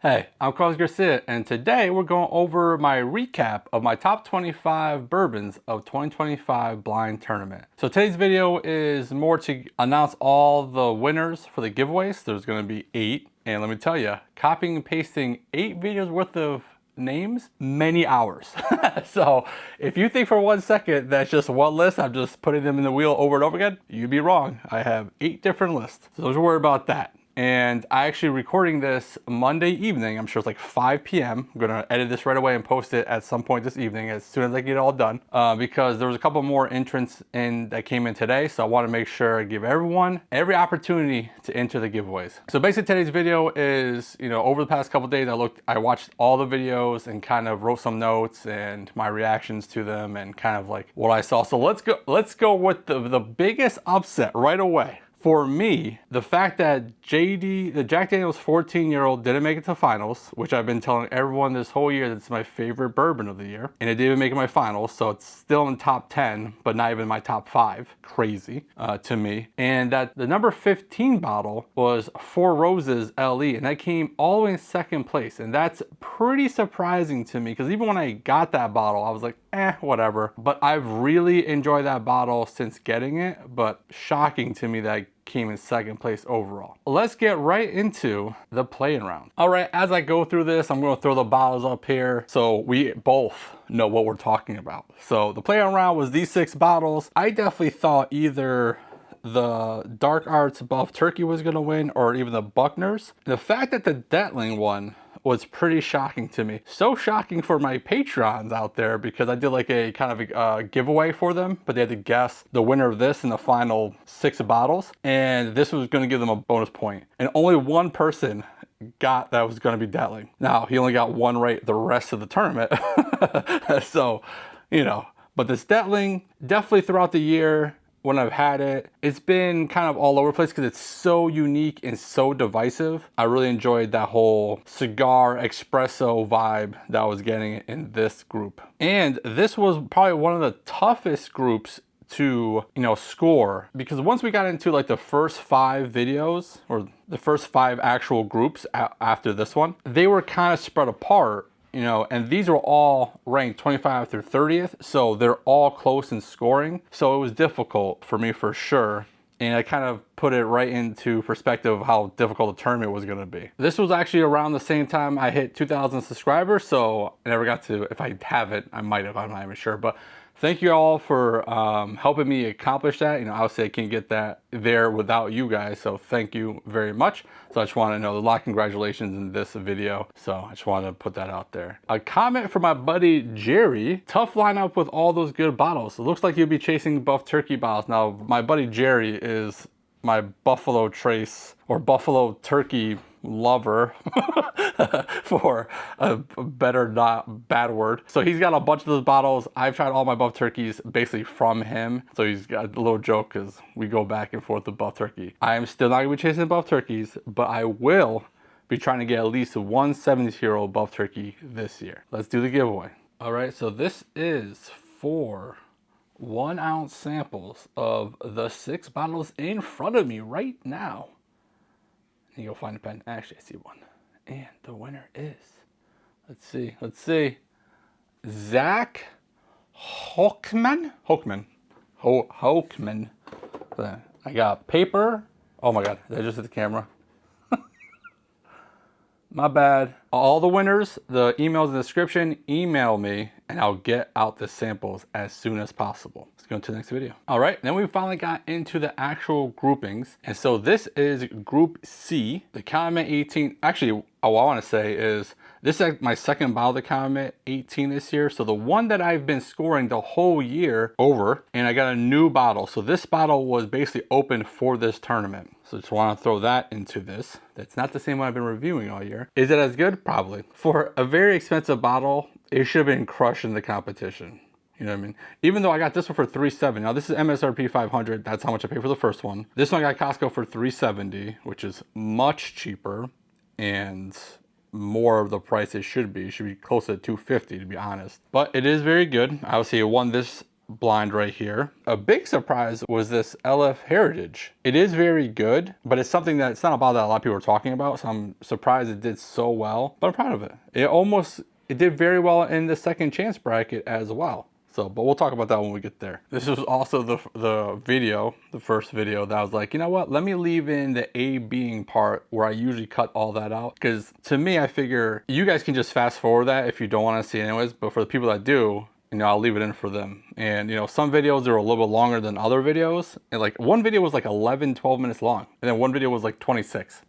Hey, I'm Carlos Garcia, and today we're going over my recap of my top 25 bourbons of 2025 blind tournament. So today's video is more to announce all the winners for the giveaways. There's going to be 8, and let me tell you, copying and pasting 8 videos worth of names, many hours. So if you think for 1 second that's just one list, I'm just putting them in the wheel over and over again, you'd be wrong. I have 8 different lists, so don't worry about that. And I actually recording this Monday evening. I'm sure it's like 5 p.m. I'm gonna edit this right away and post it at some point this evening as soon as I get it all done, because there was a couple more entrants in that came in today. So I want to make sure I give everyone every opportunity to enter the giveaways. So basically today's video is, over the past couple days, I watched all the videos and kind of wrote some notes and my reactions to them and kind of like what I saw. So let's go with the biggest upset right away. For me, the fact that the Jack Daniel's 14-year-old didn't make it to finals, which I've been telling everyone this whole year that's my favorite bourbon of the year, and it didn't even make it my finals, so it's still in top 10, but not even my top 5. Crazy to me. And that the number 15 bottle was Four Roses LE, and that came all the way in second place, and that's pretty surprising to me, because even when I got that bottle, I was like, whatever. But I've really enjoyed that bottle since getting it, but shocking to me that I came in second place overall. Let's get right into the playing round. All right, as I go through this, I'm going to throw the bottles up here so we both know what we're talking about. So the playing round was these 6 bottles. I definitely thought either the Dark Arts Buff Turkey was going to win or even the Buckner's. The fact that the Detling won was pretty shocking to me. So shocking for my Patreons out there, because I did like a kind of a giveaway for them, but they had to guess the winner of this in the final 6 bottles, and this was going to give them a bonus point. And only one person got that was going to be Detling. Now, he only got 1 right the rest of the tournament. So, but this Detling, definitely throughout the year, when I've had it, it's been kind of all over the place because it's so unique and so divisive. I really enjoyed that whole cigar espresso vibe that I was getting in this group. And this was probably one of the toughest groups to, score, because once we got into like the first 5 videos, or the first 5 actual groups after this one, they were kind of spread apart. And these were all ranked 25 through 30th, so they're all close in scoring. So it was difficult for me for sure. And I kind of put it right into perspective of how difficult the tournament was going to be. This was actually around the same time I hit 2,000 subscribers, so I never got to, if I haven't, I might have, I'm not even sure. But thank you all for helping me accomplish that. Obviously I can't get that there without you guys, so thank you very much. So I just want to know a lot of congratulations in this video. So I just wanted to put that out there. A comment from my buddy Jerry. Tough lineup with all those good bottles. It looks like you'll be chasing Buff Turkey bottles. Now, my buddy Jerry is my Buffalo Trace or Buffalo Turkey lover for a better, not bad word. So he's got a bunch of those bottles. I've tried all my Buff Turkeys basically from him. So he's got a little joke because we go back and forth with Buff Turkey. I am still not gonna be chasing Buff Turkeys, but I will be trying to get at least 1 70-year-old Buff Turkey this year. Let's do the giveaway. All right, so this is for 1-ounce samples of the 6 bottles in front of me right now. You go find a pen. Actually, I see one. And the winner is, let's see, Zach Hochman. I got paper. Oh my God, did I just hit the camera? My bad. All the winners, the email's in the description. Email me and I'll get out the samples as soon as possible. Let's go to the next video. All right, then we finally got into the actual groupings. And so this is Group C, the Calumet 18. Actually, all I want to say is this is my second bottle of the Calumet 18 this year. So the one that I've been scoring the whole year over, and I got a new bottle. So this bottle was basically opened for this tournament. So just want to throw that into this. That's not the same one I've been reviewing all year. Is it as good? Probably. For a very expensive bottle, it should have been crushing the competition. You know what I mean? Even though I got this one for $370. Now this is MSRP 500. That's how much I paid for the first one. This one I got Costco for $370, which is much cheaper and more of the price it should be. It should be close to $250 to be honest. But it is very good. Obviously it won this blind right here. A big surprise was this LF Heritage. It is very good, but it's something that it's not about that a lot of people are talking about, so I'm surprised it did so well, but I'm proud of it. It did very well in the second chance bracket as well. So, but we'll talk about that when we get there. This was also the first video that I was like, you know what? Let me leave in the A being part where I usually cut all that out. Because to me, I figure you guys can just fast forward that if you don't want to see it anyways. But for the people that do, you know, I'll leave it in for them. And you know, some videos are a little bit longer than other videos. And like one video was like 11, 12 minutes long. And then one video was like 26.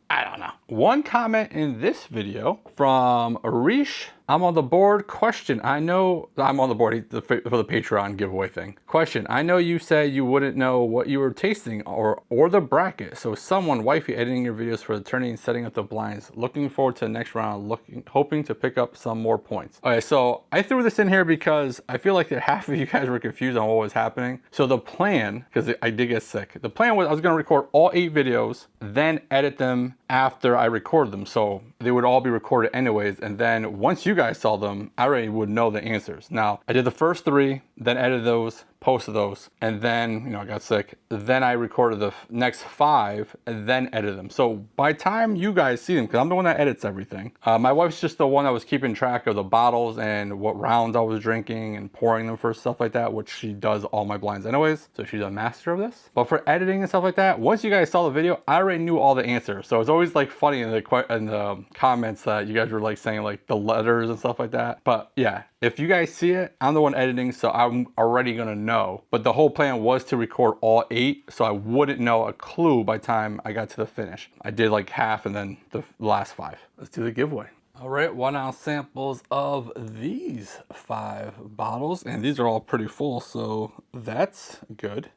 I don't know. One comment in this video from Arish. I'm on the board. Question. I know I'm on the board for the Patreon giveaway thing. Question. I know you said you wouldn't know what you were tasting or the bracket. So someone wifey editing your videos for the turning and setting up the blinds. Looking forward to the next round. Hoping to pick up some more points. Okay, so I threw this in here because I feel like that half of you guys were confused on what was happening. So the plan, because I did get sick. The plan was I was going to record all 8 videos, then edit them after I record them. So they would all be recorded anyways. And then once you guys saw them, I already would know the answers. Now, I did the first 3, then edited those, posted those, and then, you know, I got sick. Then I recorded the next 5 and then edited them. So by the time you guys see them, because I'm the one that edits everything, my wife's just the one that was keeping track of the bottles and what rounds I was drinking and pouring them for stuff like that, which she does all my blinds anyways. So she's a master of this. But for editing and stuff like that, once you guys saw the video, I already knew all the answers. So it's always like funny in the comments that you guys were like saying like the letters and stuff like that. But yeah, if you guys see it, I'm the one editing, so I'm already gonna know. But the whole plan was to record all 8, so I wouldn't know a clue by the time I got to the finish. I did like half and then the last 5. Let's do the giveaway. All right, 1 ounce samples of these 5 bottles, and these are all pretty full, so that's good.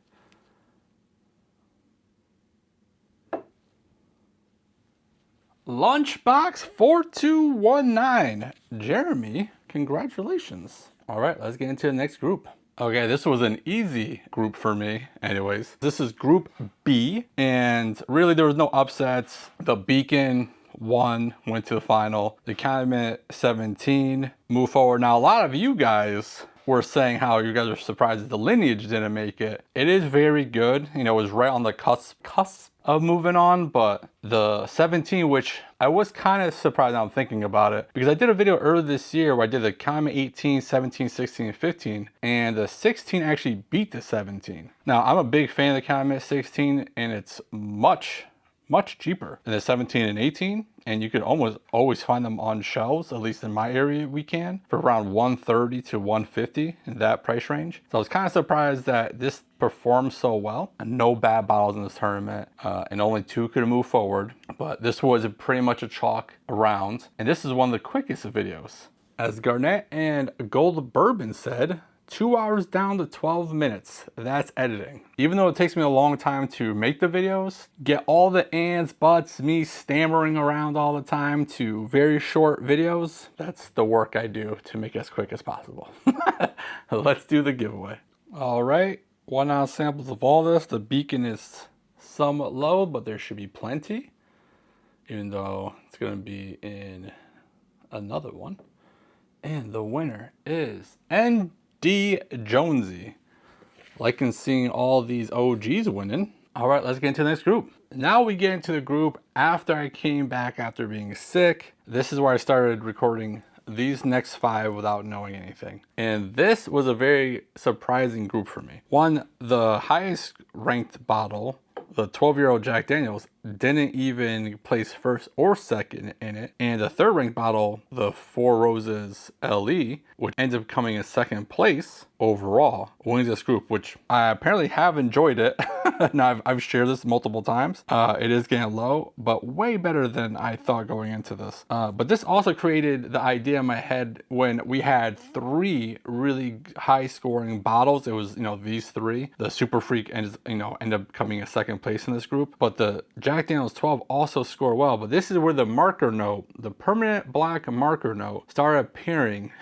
Lunchbox 4219, Jeremy, congratulations. All right, let's get into the next group. Okay, this was an easy group for me anyways. This is group B, and really there was no upsets. The Beacon won, went to the final. The Condiment 17 moved forward. Now, a lot of you guys were saying how you guys are surprised that the Lineage didn't make it. It is very good. You know, it was right on the cusp of moving on, but the 17, which I was kind of surprised now I'm thinking about it, because I did a video earlier this year where I did the Condiment 18, 17, 16, and 15, and the 16 actually beat the 17. Now, I'm a big fan of the Condiment 16, and it's much cheaper than the 17 and 18, and you can almost always find them on shelves, at least in my area we can, for around 130 to 150 in that price range. So I was kind of surprised that this performed so well. No bad bottles in this tournament, and only 2 could move forward, but this was pretty much a chalk round, and this is one of the quickest videos. As Garnett and Gold Bourbon said, 2 hours down to 12 minutes. That's editing. Even though it takes me a long time to make the videos, get all the ands, buts, me stammering around all the time to very short videos, that's the work I do to make it as quick as possible. Let's do the giveaway. All right, 1 ounce samples of all this. The Beacon is somewhat low, but there should be plenty, even though it's gonna be in another one. And the winner is D. Jonesy. Liking seeing all these OGs winning. All right, let's get into the next group. Now we get into the group after I came back after being sick. This is where I started recording these next 5 without knowing anything. And this was a very surprising group for me. One, the highest ranked bottle, the 12-year-old Jack Daniels, didn't even place first or second in it. And the 3rd ranked bottle, the 4 Roses LE, which ended up coming in 2nd place overall, wins this group, which I apparently have enjoyed it. Now I've shared this multiple times. It is getting low, but way better than I thought going into this. But this also created the idea in my head when we had 3 really high scoring bottles. It was, you know, these 3. The Super Freak ended up coming in 2nd place in this group, but the Jack Daniel's 12 also scored well. But this is where the marker note, the permanent black marker note, started appearing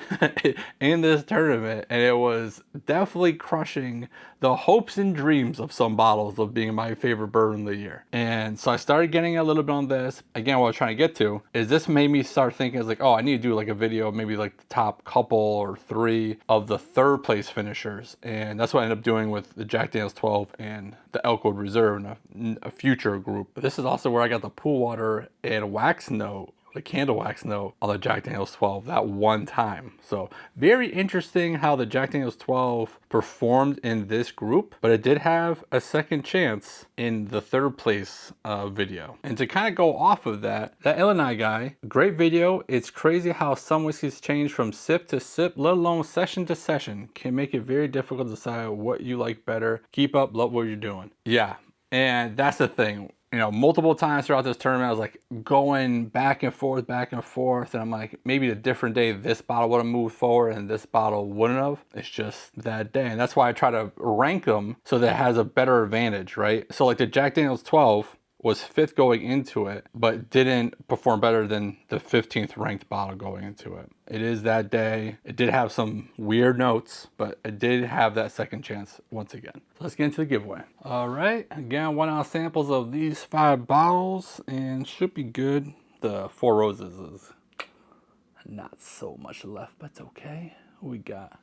in this tournament, and it was definitely crushing the hopes and dreams of some bottlers. bottles of being my favorite bourbon of the year. And so I started getting a little bit on this. Again, what I was trying to get to is this made me start thinking, it's like, oh, I need to do like a video, maybe like the top couple or 3 of the 3rd place finishers. And that's what I ended up doing with the Jack Daniel's 12 and the Elkwood Reserve in a future group. But this is also where I got the pool water and wax note, the candle wax note on the Jack Daniel's 12 that one time. So very interesting how the Jack Daniel's 12 performed in this group, but it did have a second chance in the 3rd place video. And to kind of go off of that Illinois guy, great video. It's crazy how some whiskeys change from sip to sip, let alone session to session. Can make it very difficult to decide what you like better. Keep up, love what you're doing. Yeah, and that's the thing. You know, multiple times throughout this tournament, I was like going back and forth, and I'm like, maybe a different day, this bottle would have moved forward and this bottle wouldn't have. It's just that day. And that's why I try to rank them so that it has a better advantage, right? So like the Jack Daniel's 12 was 5th going into it, but didn't perform better than the 15th ranked bottle going into it. It is that day. It did have some weird notes, but it did have that second chance once again. So let's get into the giveaway. All right, again, 1 ounce samples of these 5 bottles and should be good. The Four Roses is not so much left, but it's okay. We got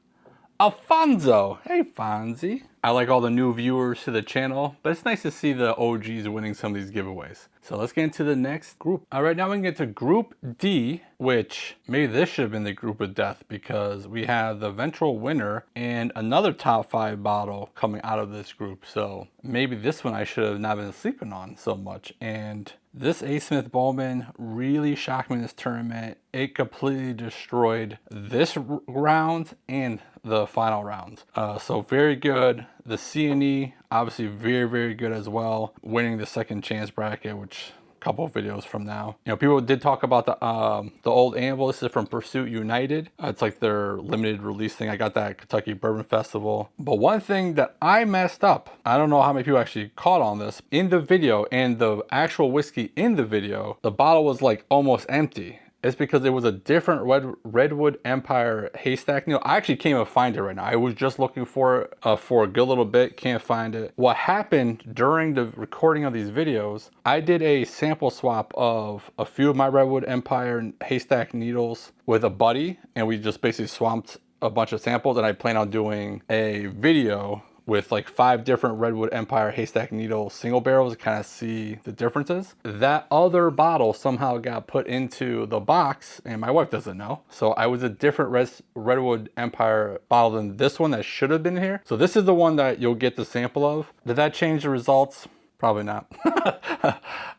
Alfonso. Hey, Fonzie. I like all the new viewers to the channel, but it's nice to see the OGs winning some of these giveaways. So let's get into the next group. All right, now we can get to Group D, which maybe this should have been the group of death because we have the eventual winner and another top 5 bottle coming out of this group. So maybe this one I should have not been sleeping on so much. And this A. Smith Bowman really shocked me in this tournament. It completely destroyed this round and the final round. So very good. The C&E, obviously very, very good as well. Winning the second chance bracket, which a couple of videos from now. You know, people did talk about the old anvil. This is from Pursuit United. It's like their limited release thing. I got that at Kentucky Bourbon Festival. But one thing that I messed up, I don't know how many people actually caught on this, in the video and the actual whiskey in the video, the bottle was like almost empty. It's because it was a different Redwood Empire haystack needle. I actually can't even find it right now. I was just looking for it for a good little bit, can't find it. What happened during the recording of these videos, I did a sample swap of a few of my Redwood Empire haystack needles with a buddy, and we just basically swapped a bunch of samples, and I plan on doing a video with like 5 different Redwood Empire haystack needle single barrels to kind of see the differences. That other bottle somehow got put into the box and my wife doesn't know. So I was a different Redwood Empire bottle than this one that should have been here. So this is the one that you'll get the sample of. Did that change the results? Probably not.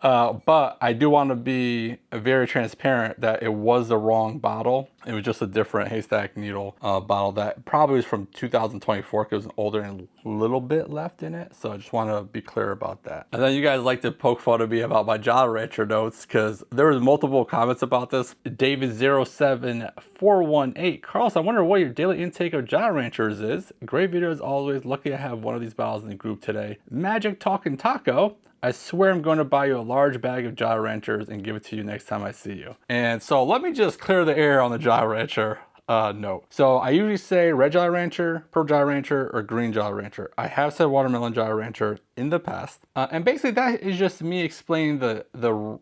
But I do want to be very transparent that it was the wrong bottle. It was just a different haystack needle bottle that probably was from 2024 because it was older and a little bit left in it. So I just want to be clear about that. And then you guys like to poke fun at me about my Jolly Rancher notes because there was multiple comments about this. David07418, Carlos, I wonder what your daily intake of Jolly Ranchers is. Great video as always. Lucky to have one of these bottles in the group today. Magic Talking Taco, I swear I'm going to buy you a large bag of Jolly Ranchers and give it to you next time I see you. And so let me just clear the air on the Jolly Rancher note. So I usually say red Jolly Rancher, purple Jolly Rancher, or green Jolly Rancher. I have said watermelon Jolly Rancher in the past. And basically that is just me explaining the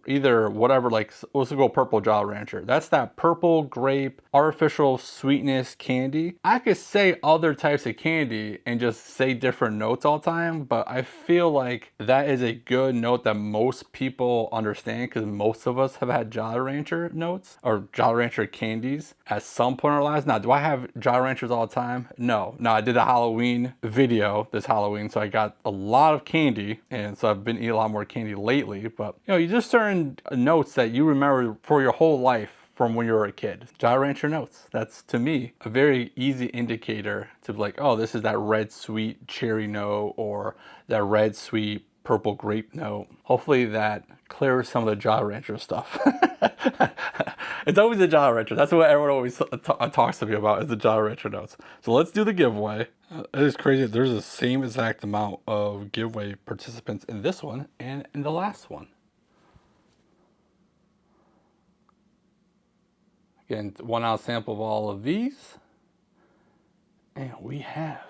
either whatever, like let's go purple Jolly Rancher. That's that purple grape, artificial sweetness candy. I could say other types of candy and just say different notes all the time, but I feel like that is a good note that most people understand because most of us have had Jolly Rancher notes or Jolly Rancher candies at some point in our lives. Now, do I have Jolly Ranchers all the time? No. I did a Halloween video this Halloween, so I got a lot of candy, and so I've been eating a lot more candy lately. But you know, you just certain notes that you remember for your whole life from when you were a kid. Jolly Rancher notes. That's to me a very easy indicator to be like, oh, this is that red sweet cherry note or that red sweet purple grape note. Hopefully that clears some of the Jolly Rancher stuff. It's always the Jolly Rancher. That's what everyone always talks to me about is the Jolly Rancher notes. So let's do the giveaway. It is crazy. There's the same exact amount of giveaway participants in this one and in the last one. Again, 1 ounce sample of all of these. And we have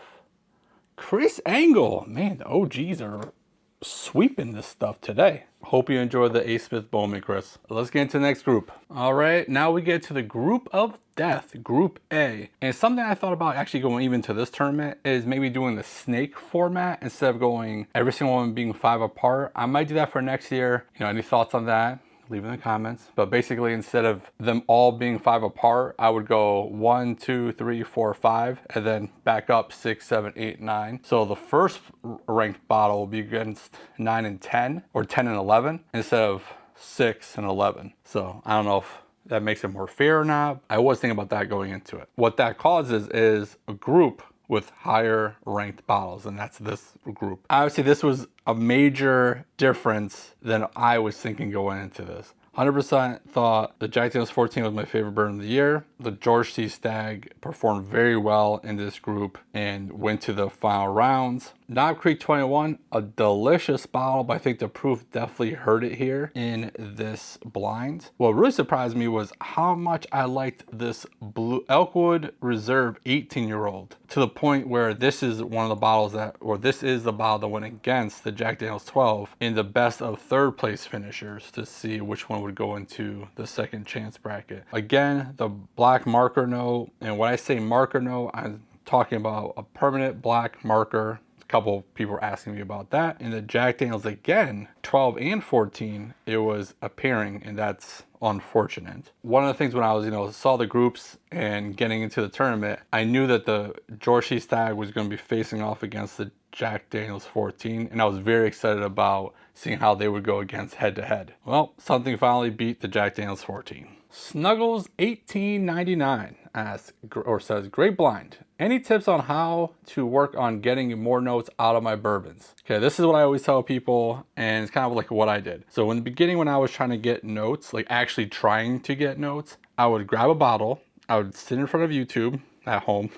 Chris Angle. Man, the OGs are sweeping this stuff today. Hope you enjoyed the A. Smith Bowman, Chris. Let's get into the next group. All right, now we get to the group of death, Group A. And something I thought about actually going even to this tournament is maybe doing the snake format instead of going every single one being 5 apart. I might do that for next year. You know, any thoughts on that? Leave in the comments. But basically, instead of them all being 5 apart, I would go 1, 2, 3, 4, 5, and then back up 6, 7, 8, 9. So the first ranked bottle will be against 9 and 10, or 10 and 11, instead of 6 and 11. So I don't know if that makes it more fair or not. I was thinking about that going into it. What that causes is a group with higher ranked bottles, and that's this group. Obviously, this was a major difference than I was thinking going into this. 100% thought the Jack Daniel's 14 was my favorite bourbon of the year. The George T. Stagg performed very well in this group and went to the final rounds. Knob Creek 21, a delicious bottle, but I think the proof definitely hurt it here in this blind. What really surprised me was how much I liked this Blue Elkwood Reserve 18-year-old, to the point where this is one of the bottles that, or this is the bottle that went against the Jack Daniel's 12 in the best of third place finishers to see which one would go into the second chance bracket. Again, the black marker note, and when I say marker note, I'm talking about a permanent black marker. Couple people were asking me about that. In the Jack Daniel's, again, 12 and 14, it was appearing, and that's unfortunate. One of the things when I was, saw the groups and getting into the tournament, I knew that the George T. Stagg was going to be facing off against the Jack Daniel's 14, and I was very excited about seeing how they would go against head to head. Well, something finally beat the Jack Daniel's 14. Snuggles 1899 asks, or says, great blind. Any tips on how to work on getting more notes out of my bourbons? Okay, this is what I always tell people, and it's kind of like what I did. So in the beginning, when I was trying to get notes, like actually trying to get notes, I would grab a bottle, I would sit in front of YouTube at home,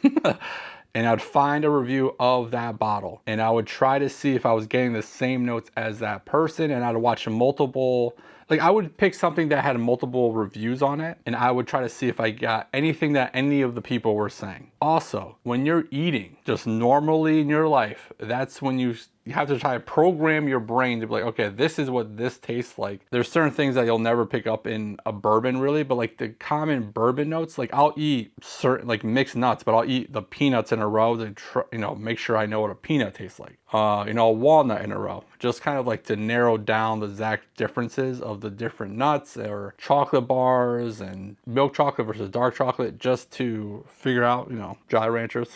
and I'd find a review of that bottle. And I would try to see if I was getting the same notes as that person, and I'd watch multiple, like I would pick something that had multiple reviews on it, and I would try to see if I got anything that any of the people were saying. Also, when you're eating just normally in your life, that's when you have to try to program your brain to be like, okay, this is what this tastes like. There's certain things that you'll never pick up in a bourbon really, but like the common bourbon notes, like I'll eat certain like mixed nuts, but I'll eat the peanuts in a row to make sure I know what a peanut tastes like. A walnut in a row, just kind of like to narrow down the exact differences of the different nuts or chocolate bars and milk chocolate versus dark chocolate, just to figure out, Jolly Ranchers.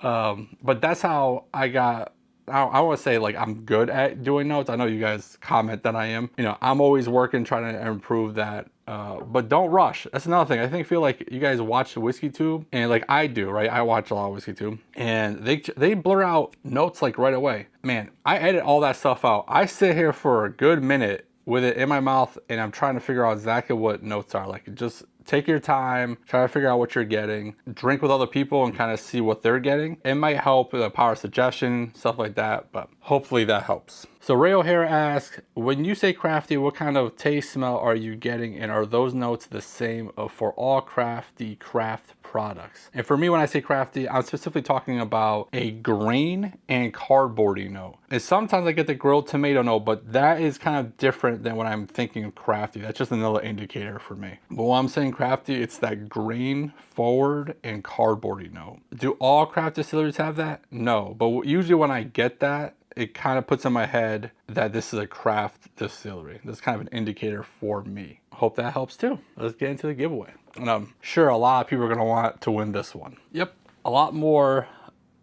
But that's how I got, I want to say like I'm good at doing notes. I know you guys comment that I am. I'm always working, trying to improve that. But don't rush. That's another thing. Feel like you guys watch WhiskeyTube, and like I do, right? I watch a lot of WhiskeyTube, and they blur out notes like right away. Man, I edit all that stuff out. I sit here for a good minute with it in my mouth, and I'm trying to figure out exactly what notes are. Like, just take your time, try to figure out what you're getting, drink with other people and kind of see what they're getting. It might help with a power suggestion, stuff like that, but hopefully that helps. So Ray O'Hara asks, when you say crafty, what kind of taste smell are you getting, and are those notes the same for all crafty craft products? And for me, when I say crafty, I'm specifically talking about a grain and cardboardy note. And sometimes I get the grilled tomato note, but that is kind of different than when I'm thinking of crafty. That's just another indicator for me. But when I'm saying crafty, it's that grain forward and cardboardy note. Do all craft distilleries have that? No, but usually when I get that, it kind of puts in my head that this is a craft distillery. That's kind of an indicator for me. Hope that helps too. Let's get into the giveaway. And I'm sure a lot of people are gonna want to win this one. Yep, a lot more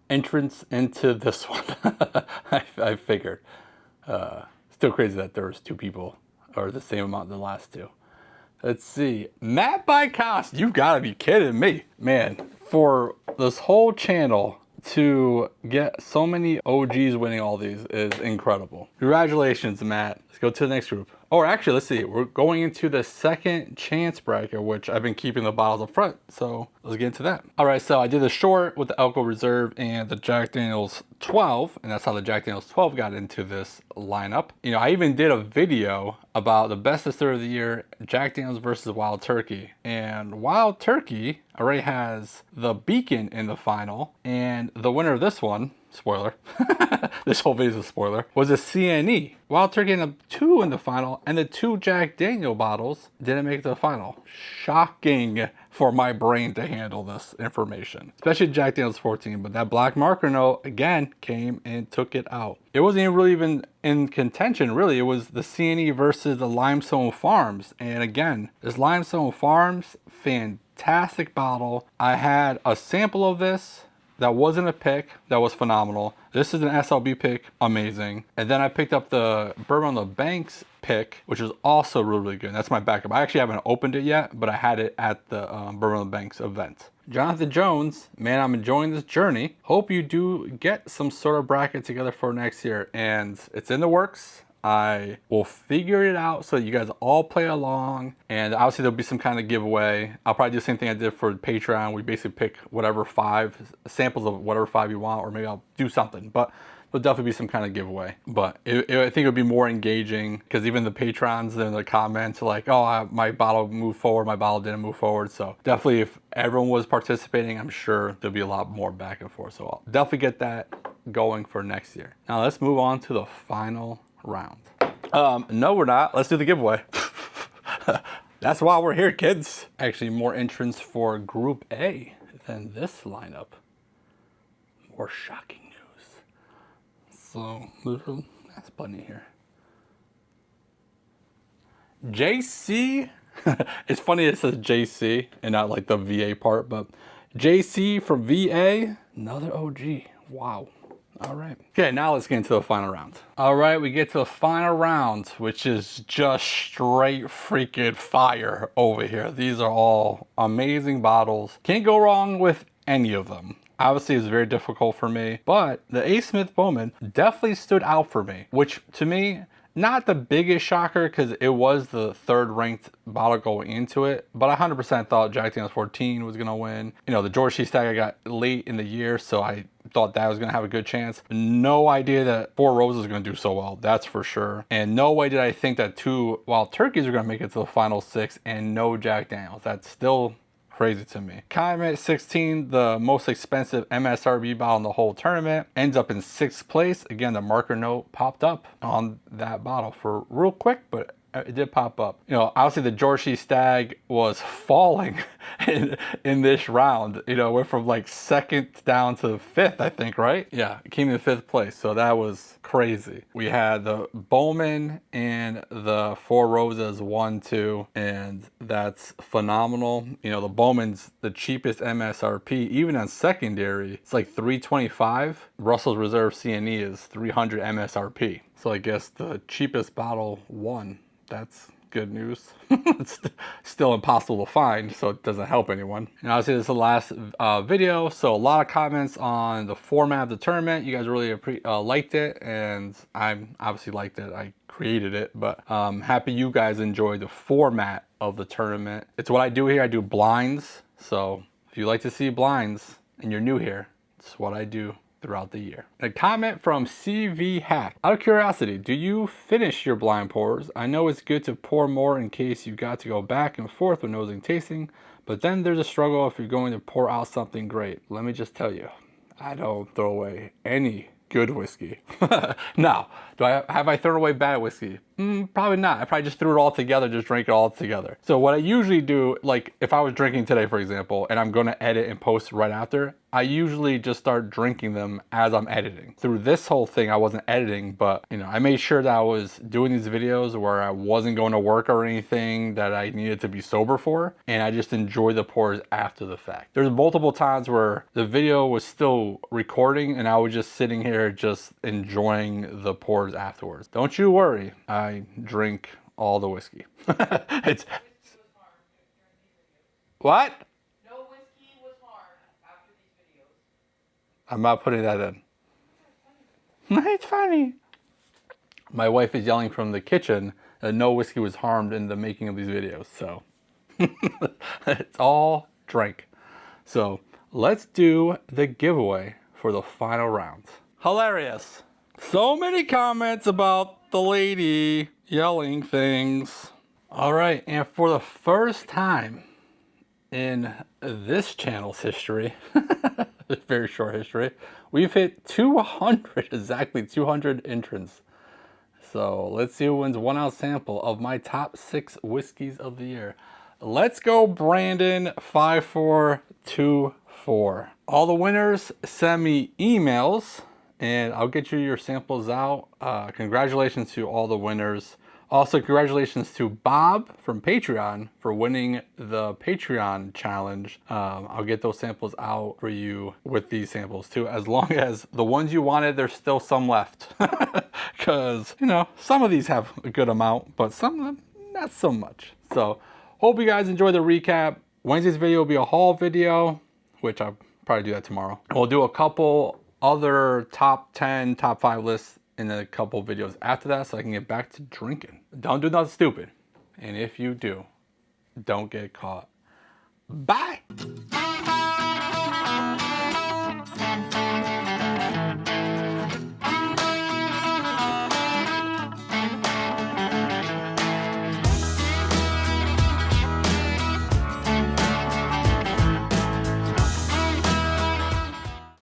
entrance into this one. I figured. Still crazy that there was 2 people, or the same amount in the last 2. Let's see, Matt by Cost, you've gotta be kidding me. Man, for this whole channel, to get so many OGs winning all these is incredible. Congratulations, Matt. Let's go to the next group. Or actually, let's see, we're going into the second chance bracket, which I've been keeping the bottles up front. So let's get into that. All right, so I did the short with the Alcohol Reserve and the Jack Daniel's 12, and that's how the Jack Daniel's 12 got into this lineup. You know, I even did a video about the best distiller of the year, Jack Daniel's versus Wild Turkey. And Wild Turkey already has the Beacon in the final, and the winner of this one, spoiler, this whole video is a spoiler, was a CNE. Wild Turkey ended up 2 in the final, and the 2 Jack Daniel bottles didn't make it to the final. Shocking for my brain to handle this information, especially Jack Daniel's 14, but that black marker note again came and took it out. It wasn't even really even in contention, really. It was the CNE versus the Limestone Farms, and again, this Limestone Farms, fantastic bottle. I had a sample of this. That wasn't a pick. That was phenomenal. This is an SLB pick. Amazing. And then I picked up the Bourbon on the Banks pick, which is also really, really good. That's my backup. I actually haven't opened it yet, but I had it at the Bourbon on the Banks event. Jonathan Jones, man, I'm enjoying this journey. Hope you do get some sort of bracket together for next year. And it's in the works. I will figure it out so you guys all play along, and obviously there'll be some kind of giveaway. I'll probably do the same thing I did for Patreon. We basically pick whatever 5 samples of whatever 5 you want, or maybe I'll do something, but there'll definitely be some kind of giveaway. But I think it would be more engaging, because even the patrons in the comments are like, oh, my bottle moved forward, my bottle didn't move forward. So definitely if everyone was participating, I'm sure there'll be a lot more back and forth. So I'll definitely get that going for next year. Now let's move on to the final round. No, we're not. Let's do the giveaway. That's why we're here, kids. Actually, more entrants for Group A than this lineup. More shocking news. So, that's plenty here. JC. It's funny it says JC and not like the VA part, but JC from VA. Another OG. Wow. All right. Okay, now let's get into the final round. All right, we get to the final round, which is just straight freaking fire over here. These are all amazing bottles. Can't go wrong with any of them. Obviously, it's very difficult for me, but the A. Smith Bowman definitely stood out for me, which to me, not the biggest shocker because it was the 3rd ranked bottle going into it, but I 100% thought Jack Daniel's 14 was going to win. You know, the George C. Stagg I got late in the year, so I thought that was going to have a good chance. No idea that 4 Roses was going to do so well, that's for sure. And no way did I think that 2 Wild Turkeys were going to make it to the final 6 and no Jack Daniels. That's still crazy to me. Calumet 16, the most expensive MSRP bottle in the whole tournament, ends up in 6th place. Again, the marker note popped up on that bottle for real quick, but it did pop up. You know, obviously the George C. Stagg was falling in this round. You know, went from like 2nd down to 5th, I think, right? Yeah, it came in 5th place, so that was crazy. We had the Bowman and the 4 Roses 1, 2, and that's phenomenal. You know, the Bowman's the cheapest MSRP, even on secondary, it's like $325. Russell's Reserve CNE is $300 MSRP. So I guess the cheapest bottle won. That's good news. It's still impossible to find, so it doesn't help anyone. And obviously this is the last video, so a lot of comments on the format of the tournament. You guys really liked it, and I obviously liked it. I created it, but happy you guys enjoyed the format of the tournament. It's what I do here. I do blinds, so if you like to see blinds and you're new here, it's what I do throughout the year. A comment from CV Hack. Out of curiosity, do you finish your blind pours? I know it's good to pour more in case you got to go back and forth with nosing tasting, but then there's a struggle if you're going to pour out something great. Let me just tell you, I don't throw away any good whiskey. Now, have I thrown away bad whiskey? Probably not. I probably just threw it all together, just drank it all together. So what I usually do, like if I was drinking today, for example, and I'm going to edit and post right after, I usually just start drinking them as I'm editing. Through this whole thing, I wasn't editing, but you know, I made sure that I was doing these videos where I wasn't going to work or anything that I needed to be sober for, and I just enjoy the pours after the fact. There's multiple times where the video was still recording and I was just sitting here just enjoying the pours afterwards. Don't you worry, I drink all the whiskey. It's what? No whiskey was hard after these videos. I'm not putting that in. It's funny. My wife is yelling from the kitchen no whiskey was harmed in the making of these videos. So it's all drank. So let's do the giveaway for the final round. Hilarious. So many comments about the lady yelling things. All right, and for the first time in this channel's history, very short history, we've hit 200, exactly 200 entrants. So let's see who wins 1 ounce sample of my top 6 whiskeys of the year. Let's go, Brandon 5424. All the winners send me emails and I'll get you your samples out. Congratulations to all the winners. Also, congratulations to Bob from Patreon for winning the Patreon challenge. I'll get those samples out for you with these samples too, as long as the ones you wanted, there's still some left. Because, you know, some of these have a good amount, but some of them, not so much. So, hope you guys enjoy the recap. Wednesday's video will be a haul video, which I'll probably do that tomorrow. We'll do a couple other top 10, top 5 lists in a couple videos after that so I can get back to drinking. Don't do nothing stupid. And if you do, don't get caught. Bye.